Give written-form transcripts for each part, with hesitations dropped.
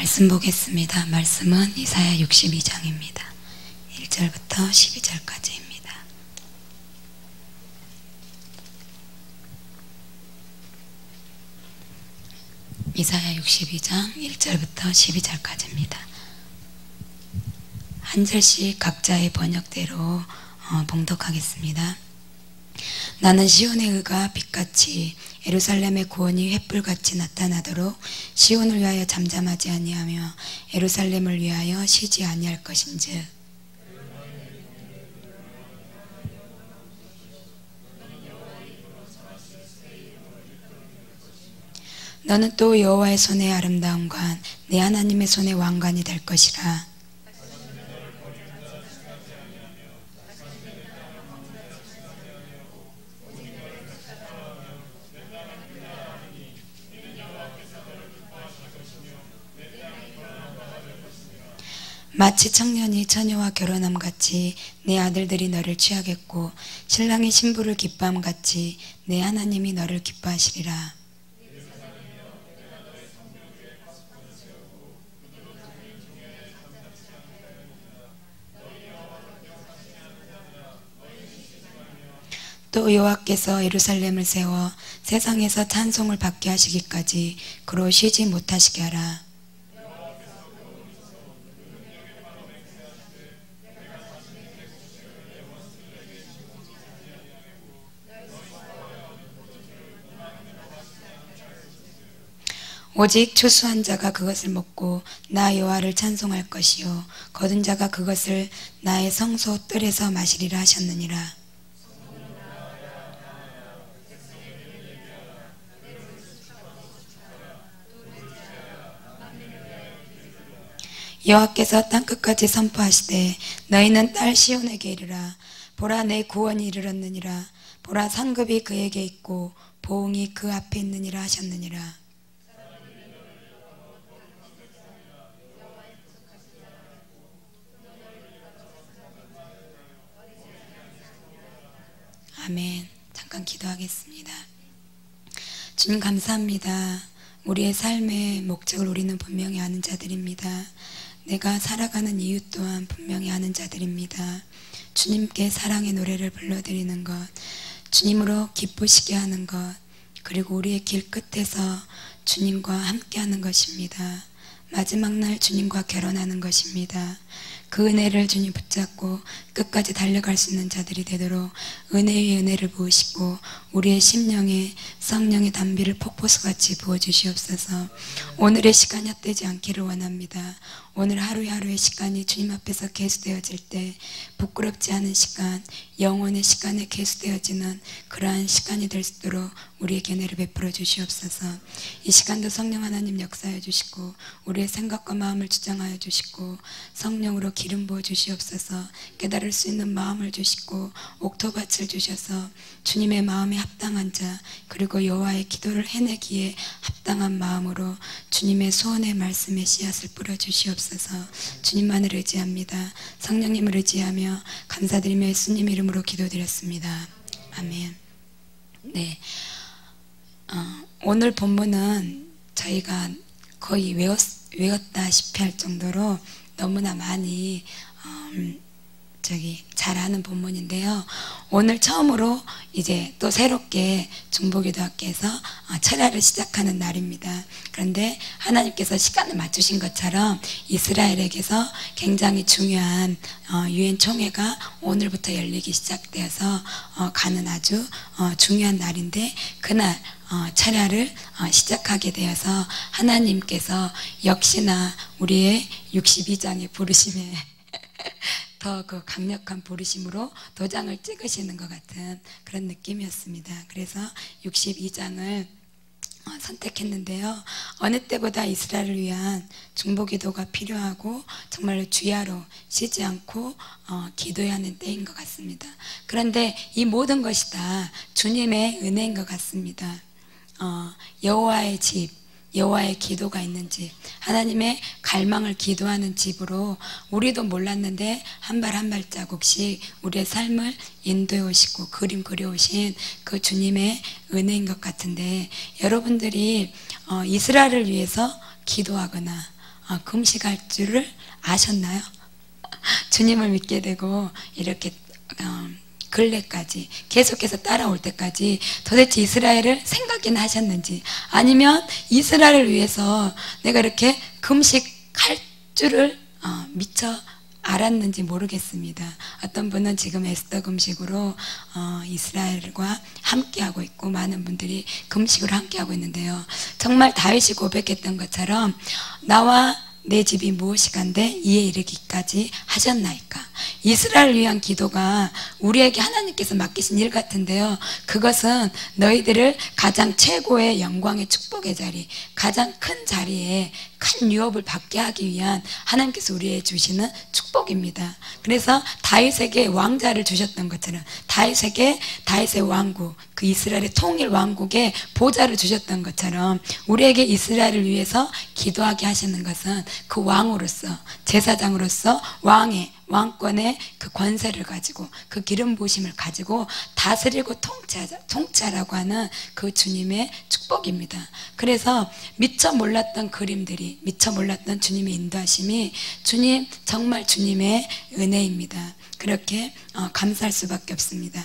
말씀 보겠습니다. 말씀은 이사야 62장입니다. 1절부터 12절까지입니다. 이사야 62장 1절부터 12절까지입니다. 한 절씩 각자의 번역대로 봉독하겠습니다. 나는 시온의 의가 빛같이 예루살렘의 구원이 횃불같이 나타나도록 시온을 위하여 잠잠하지 아니하며 예루살렘을 위하여 쉬지 아니할 것인즉 너는 또 여호와의 손의 아름다움과 내 하나님의 손의 왕관이 될 것이라. 마치 청년이 처녀와 결혼함같이 내 아들들이 너를 취하겠고 신랑이 신부를 기뻐함같이 내 하나님이 너를 기뻐하시리라. 또 여호와께서 예루살렘을 세워 세상에서 찬송을 받게 하시기까지 그로 쉬지 못하시게 하라. 오직 추수한 자가 그것을 먹고 나 여호와를 찬송할 것이요 거둔 자가 그것을 나의 성소 뜰에서 마시리라 하셨느니라. 여호와께서 땅끝까지 선포하시되 너희는 딸 시온에게 이르라. 보라, 내 구원이 이르렀느니라. 보라, 상급이 그에게 있고 보응이 그 앞에 있느니라 하셨느니라. 아멘. 잠깐 기도하겠습니다. 주님 감사합니다. 우리의 삶의 목적을 우리는 분명히 아는 자들입니다. 내가 살아가는 이유 또한 분명히 아는 자들입니다. 주님께 사랑의 노래를 불러드리는 것, 주님으로 기쁘시게 하는 것, 그리고 우리의 길 끝에서 주님과 함께하는 것입니다. 마지막 날 주님과 결혼하는 것입니다. 그 은혜를 주님 붙잡고 끝까지 달려갈 수 있는 자들이 되도록 은혜 위에 은혜를 부으시고 우리의 심령에 성령의 담비를 폭포수같이 부어주시옵소서. 오늘의 시간이 헛되지 않기를 원합니다. 오늘 하루하루의 시간이 주님 앞에서 계수되어질 때 부끄럽지 않은 시간, 영혼의 시간에 계수되어지는 그러한 시간이 될 수 있도록 우리에게 은혜를 베풀어 주시옵소서. 이 시간도 성령 하나님 역사해 주시고 우리의 생각과 마음을 주장하여 주시고 성령으로 기름 부어 주시옵소서. 깨달을 수 있는 마음을 주시고 옥토밭을 주셔서 주님의 마음에 합당한 자, 그리고 여호와의 기도를 해내기에 합당한 마음으로 주님의 소원의 말씀에 씨앗을 뿌려 주시옵소서. 주님만을 의지합니다. 성령님을 의지하며 감사드리며 예수님 이름으로 기도드렸습니다. 아멘. 네, 오늘 본문은 저희가 거의 외웠다시피 할 정도로 너무나 많이 잘 아는 본문인데요. 오늘 처음으로 이제 또 새롭게 중보기도학교에서 철야를 시작하는 날입니다. 그런데 하나님께서 시간을 맞추신 것처럼 이스라엘에게서 굉장히 중요한 유엔 총회가 오늘부터 열리기 시작되어서 가는 아주 중요한 날인데 그날 철야를 시작하게 되어서 하나님께서 역시나 우리의 62장의 부르심에 더 그 강력한 부르심으로 도장을 찍으시는 것 같은 그런 느낌이었습니다. 그래서 62장을 선택했는데요. 어느 때보다 이스라엘을 위한 중보기도가 필요하고 정말로 주야로 쉬지 않고 기도해야 하는 때인 것 같습니다. 그런데 이 모든 것이 다 주님의 은혜인 것 같습니다. 여호와의 집, 여호와의 기도가 있는 집, 하나님의 갈망을 기도하는 집으로 우리도 몰랐는데 한 발 한 발자국씩 우리의 삶을 인도해 오시고 그림 그려오신 그 주님의 은혜인 것 같은데 여러분들이 이스라엘을 위해서 기도하거나 금식할 줄을 아셨나요? 주님을 믿게 되고 이렇게 근래까지 계속해서 따라올 때까지 도대체 이스라엘을 생각이나 하셨는지, 아니면 이스라엘을 위해서 내가 이렇게 금식할 줄을 미처 알았는지 모르겠습니다. 어떤 분은 지금 에스더 금식으로 이스라엘과 함께하고 있고, 많은 분들이 금식으로 함께하고 있는데요, 정말 다윗이 고백했던 것처럼 나와 내 집이 무엇이간데 이에 이르기까지 하셨나이까. 이스라엘을 위한 기도가 우리에게 하나님께서 맡기신 일 같은데요, 그것은 너희들을 가장 최고의 영광의 축복의 자리, 가장 큰 자리에 큰 유업을 받게 하기 위한 하나님께서 우리에게 주시는 축복입니다. 그래서 다윗에게 왕자를 주셨던 것처럼, 다윗에게 다윗의 왕국, 그 이스라엘의 통일 왕국의 보좌를 주셨던 것처럼, 우리에게 이스라엘을 위해서 기도하게 하시는 것은 그 왕으로서, 제사장으로서 왕권의 그 권세를 가지고, 그 기름 부으심을 가지고 다스리고 통치하라고 하는 그 주님의 축복입니다. 그래서 미처 몰랐던 그림들이, 미처 몰랐던 주님의 인도하심이 주님, 정말 주님의 은혜입니다. 그렇게 감사할 수밖에 없습니다.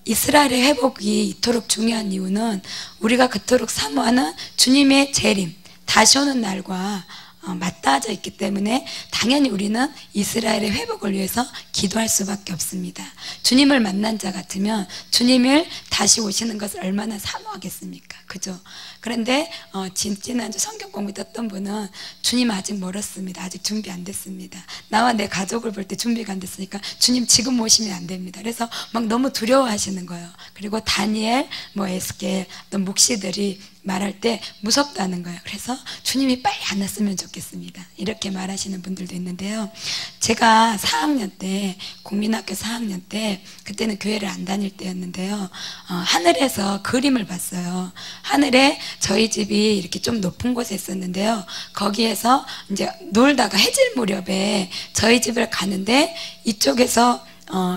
이스라엘의 회복이 이토록 중요한 이유는 우리가 그토록 사모하는 주님의 재림, 다시 오는 날과 맞닿아져 있기 때문에 당연히 우리는 이스라엘의 회복을 위해서 기도할 수밖에 없습니다. 주님을 만난 자 같으면 주님을 다시 오시는 것을 얼마나 사모하겠습니까? 그죠? 그런데 지난주 성경 공부 듣던 분은 주님 아직 멀었습니다. 아직 준비 안 됐습니다. 나와 내 가족을 볼 때 준비가 안 됐으니까 주님 지금 오시면 안 됩니다. 그래서 막 너무 두려워하시는 거예요. 그리고 다니엘, 에스겔, 어떤 묵시들이 말할 때 무섭다는 거예요. 그래서 주님이 빨리 안 왔으면 좋겠습니다. 이렇게 말하시는 분들도 있는데요, 제가 4학년 때, 국민학교 4학년 때, 그때는 교회를 안 다닐 때였는데요, 하늘에서 그림을 봤어요. 하늘에 저희 집이 이렇게 좀 높은 곳에 있었는데요, 거기에서 이제 놀다가 해질 무렵에 저희 집을 가는데, 이쪽에서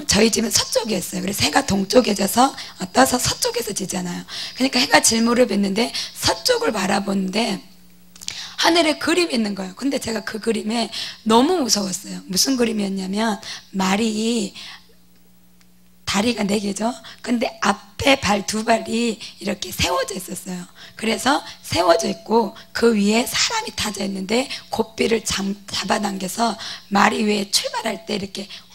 저희 집은 서쪽이었어요. 그래서 해가 동쪽에 져서 떠서 서쪽에서 지잖아요. 그러니까 해가 질 무렵에 있는데 서쪽을 바라보는데 하늘에 그림이 있는 거예요. 근데 제가 그 그림에 너무 무서웠어요. 무슨 그림이었냐면, 말이 다리가 4개죠. 근데 앞에 발 2발이 이렇게 세워져 있었어요. 그래서 세워져 있고 그 위에 사람이 타져 있는데 고삐를 잡아당겨서 말이 위에 출발할 때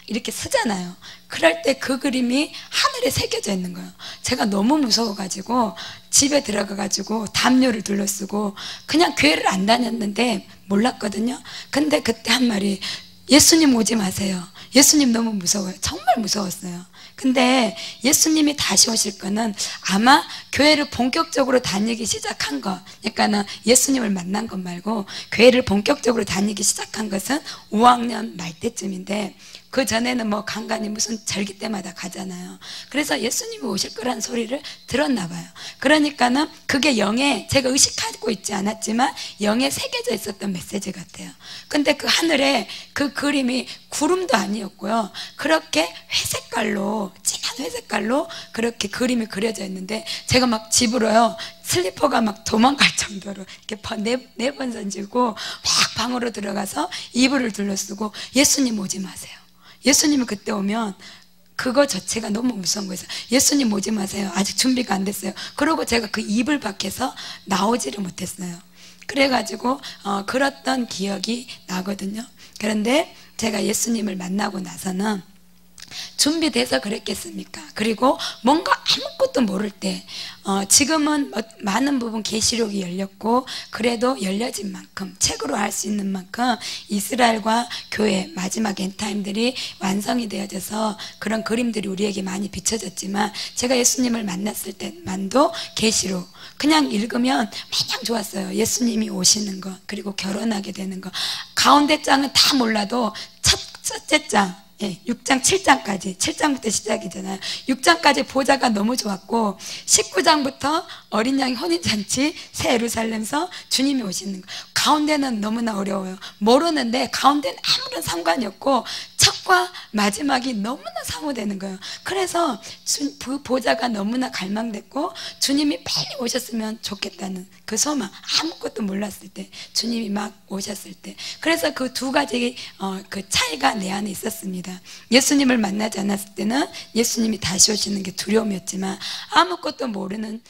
이렇게 쓰잖아요. 그럴 때 그 그림이 하늘에 새겨져 있는 거예요. 제가 너무 무서워가지고 집에 들어가가지고 담요를 둘러쓰고 그냥 교회를 안 다녔는데 몰랐거든요. 근데 그때 한 말이, 예수님 오지 마세요. 예수님 너무 무서워요. 정말 무서웠어요. 근데 예수님이 다시 오실 거는 아마 교회를 본격적으로 다니기 시작한 것, 그러니까는 예수님을 만난 것 말고 교회를 본격적으로 다니기 시작한 것은 5학년 말 때쯤인데, 그 전에는 간간히 무슨 절기 때마다 가잖아요. 그래서 예수님이 오실 거라는 소리를 들었나 봐요. 그러니까는 그게 영에, 제가 의식하고 있지 않았지만 영에 새겨져 있었던 메시지 같아요. 근데 그 하늘에 그 그림이 구름도 아니었고요, 그렇게 회색깔로, 진한 회색깔로 그렇게 그림이 그려져 있는데, 제가 막 집으로요, 슬리퍼가 막 도망갈 정도로 이렇게 네 번 던지고 막 방으로 들어가서 이불을 둘러쓰고, 예수님 오지 마세요. 예수님이 그때 오면 그거 자체가 너무 무서운 거예요. 예수님 오지 마세요. 아직 준비가 안 됐어요. 그러고 제가 그 이불 밖에서 나오지를 못했어요. 그래가지고 그랬던 기억이 나거든요. 그런데 제가 예수님을 만나고 나서는 준비돼서 그랬겠습니까? 그리고 뭔가 아무것도 모를 때, 지금은 많은 부분 계시록이 열렸고, 그래도 열려진 만큼, 책으로 알 수 있는 만큼 이스라엘과 교회, 마지막 엔타임들이 완성이 되어져서 그런 그림들이 우리에게 많이 비춰졌지만, 제가 예수님을 만났을 때만도 계시록 그냥 읽으면 마냥 좋았어요. 예수님이 오시는 거, 그리고 결혼하게 되는 거. 가운데 장은 다 몰라도 첫째 장, 6장, 7장까지, 7장부터 시작이잖아요. 6장까지 보자가 너무 좋았고, 19장부터 어린 양의 혼인잔치, 새 예루살렘서 주님이 오시는 거. 가운데는 너무나 어려워요. 모르는데 가운데는 아무런 상관이 없고, 첫 첫과 마지막이 너무나 사모되는 거예요. 그래서 그 보좌가 너무나 갈망됐고 주님이 빨리 오셨으면 좋겠다는 그 소망, 아무것도 몰랐을 때 주님이 막 오셨을 때. 그래서 그 두 가지 그 차이가 내 안에 있었습니다. 예수님을 만나지 않았을 때는 예수님이 다시 오시는 게 두려움이었지만, 아무것도 모르는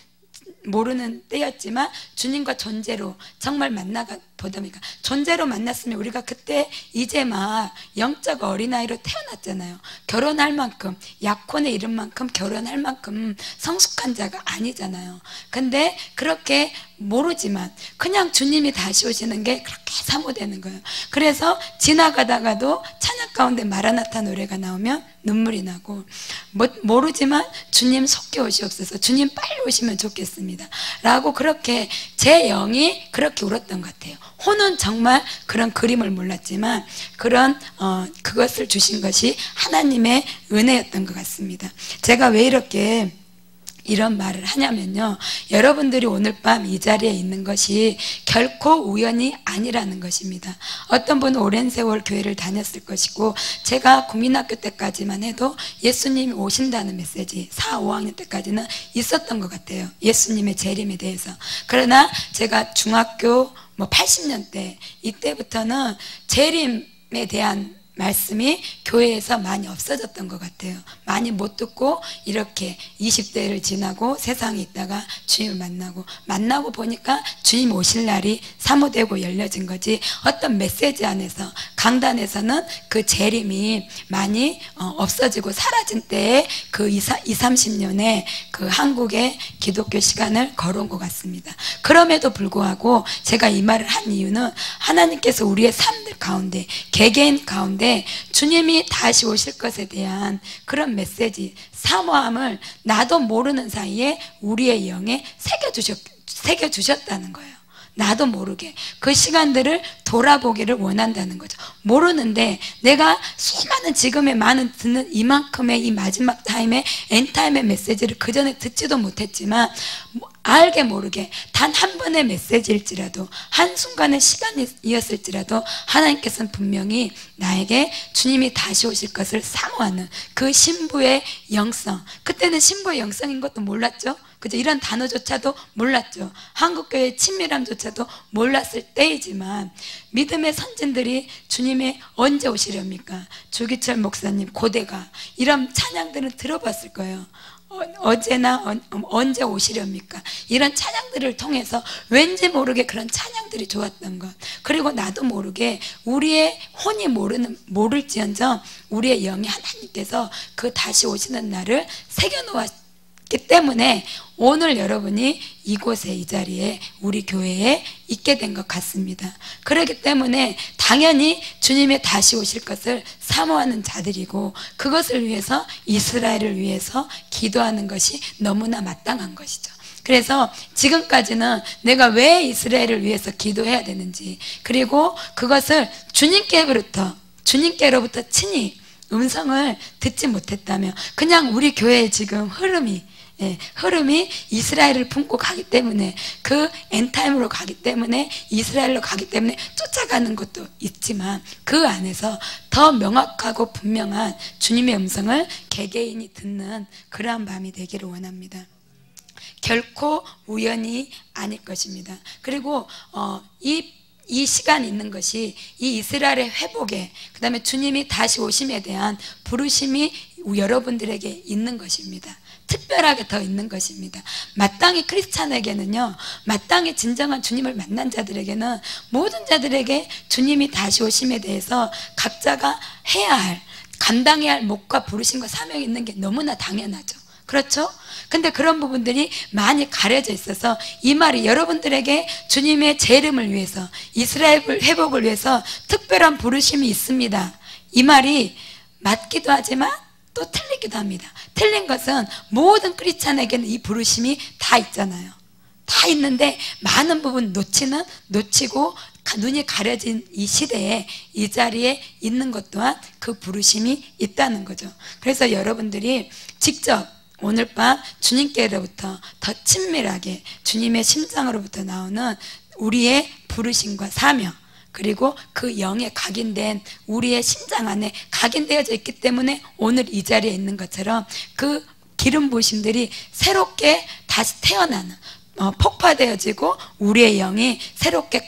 때였지만 주님과 존재로 정말 만나가 보답니까? 존재로 만났으면 우리가 그때 이제 막 영적 어린아이로 태어났잖아요. 결혼할 만큼, 약혼의 이름만큼 결혼할 만큼 성숙한 자가 아니잖아요. 근데 그렇게 모르지만 그냥 주님이 다시 오시는 게 그렇게 사모되는 거예요. 그래서 지나가다가도 찬양 가운데 마라나타 노래가 나오면 눈물이 나고, 모르지만 주님 속히 오시옵소서, 주님 빨리 오시면 좋겠습니다 라고, 그렇게 제 영이 그렇게 울었던 것 같아요. 호는 정말 그런 그림을 몰랐지만 그것을 주신 것이 하나님의 은혜였던 것 같습니다. 제가 왜 이렇게 이런 말을 하냐면요, 여러분들이 오늘 밤 이 자리에 있는 것이 결코 우연이 아니라는 것입니다. 어떤 분은 오랜 세월 교회를 다녔을 것이고, 제가 국민학교 때까지만 해도 예수님이 오신다는 메시지 4, 5학년 때까지는 있었던 것 같아요, 예수님의 재림에 대해서. 그러나 제가 중학교 80년대 이때부터는 재림에 대한 말씀이 교회에서 많이 없어졌던 것 같아요. 많이 못 듣고 이렇게 20대를 지나고 세상에 있다가 주님을 만나고 보니까 주님 오실 날이 사모되고 열려진 거지, 어떤 메시지 안에서 강단에서는 그 재림이 많이 없어지고 사라진 때에 그 20-30년의 그 한국의 기독교 시간을 걸어온 것 같습니다. 그럼에도 불구하고 제가 이 말을 한 이유는, 하나님께서 우리의 삶들 가운데, 개개인 가운데 주님이 다시 오실 것에 대한 그런 메시지, 사모함을 나도 모르는 사이에 우리의 영에 새겨주셨다는 거예요. 나도 모르게 그 시간들을 돌아보기를 원한다는 거죠. 모르는데 내가 수많은 지금의 많은 듣는 이만큼의 이 마지막 타임의 엔타임의 메시지를 그 전에 듣지도 못했지만, 알게 모르게 단 한 번의 메시지일지라도, 한순간의 시간이었을지라도 하나님께서는 분명히 나에게 주님이 다시 오실 것을 사모하는 그 신부의 영성, 그때는 신부의 영성인 것도 몰랐죠. 그죠? 이런 단어조차도 몰랐죠. 한국교회의 친밀함조차도 몰랐을 때이지만, 믿음의 선진들이 주님이 언제 오시렵니까? 주기철 목사님, 고대가 이런 찬양들은 들어봤을 거예요. 어제나 언제 오시렵니까? 이런 찬양들을 통해서 왠지 모르게 그런 찬양들이 좋았던 것, 그리고 나도 모르게 우리의 혼이 모를지언정 우리의 영이 하나님께서 그 다시 오시는 날을 새겨놓았기 때문에 오늘 여러분이 이곳에, 이 자리에, 우리 교회에 있게 된 것 같습니다. 그렇기 때문에 당연히 주님의 다시 오실 것을 사모하는 자들이고, 그것을 위해서, 이스라엘을 위해서 기도하는 것이 너무나 마땅한 것이죠. 그래서 지금까지는 내가 왜 이스라엘을 위해서 기도해야 되는지, 그리고 그것을 주님께로부터 친히 음성을 듣지 못했다면, 그냥 우리 교회의 지금 흐름이 이스라엘을 품고 가기 때문에, 그 엔타임으로 가기 때문에, 이스라엘로 가기 때문에 쫓아가는 것도 있지만, 그 안에서 더 명확하고 분명한 주님의 음성을 개개인이 듣는 그러한 밤이 되기를 원합니다. 결코 우연이 아닐 것입니다. 그리고 이 시간이 있는 것이 이 이스라엘의 회복에, 그 다음에 주님이 다시 오심에 대한 부르심이 여러분들에게 있는 것입니다. 특별하게 더 있는 것입니다. 마땅히 크리스찬에게는요, 마땅히 진정한 주님을 만난 자들에게는, 모든 자들에게 주님이 다시 오심에 대해서 각자가 해야 할, 감당해야 할 몫과 부르심과 사명이 있는 게 너무나 당연하죠. 그렇죠? 근데 그런 부분들이 많이 가려져 있어서, 이 말이 여러분들에게 주님의 재림을 위해서, 이스라엘 회복을 위해서 특별한 부르심이 있습니다, 이 말이 맞기도 하지만 또 틀리기도 합니다. 틀린 것은 모든 크리스찬에게는 이 부르심이 다 있잖아요. 다 있는데 많은 부분 놓치고 눈이 가려진 이 시대에, 이 자리에 있는 것 또한 그 부르심이 있다는 거죠. 그래서 여러분들이 직접 오늘 밤 주님께로부터 더 친밀하게, 주님의 심장으로부터 나오는 우리의 부르심과 사명, 그리고 그 영에 각인된 우리의 심장 안에 각인되어져 있기 때문에 오늘 이 자리에 있는 것처럼 그 기름 부으심들이 새롭게 다시 태어나는 폭파되어지고 우리의 영이 새롭게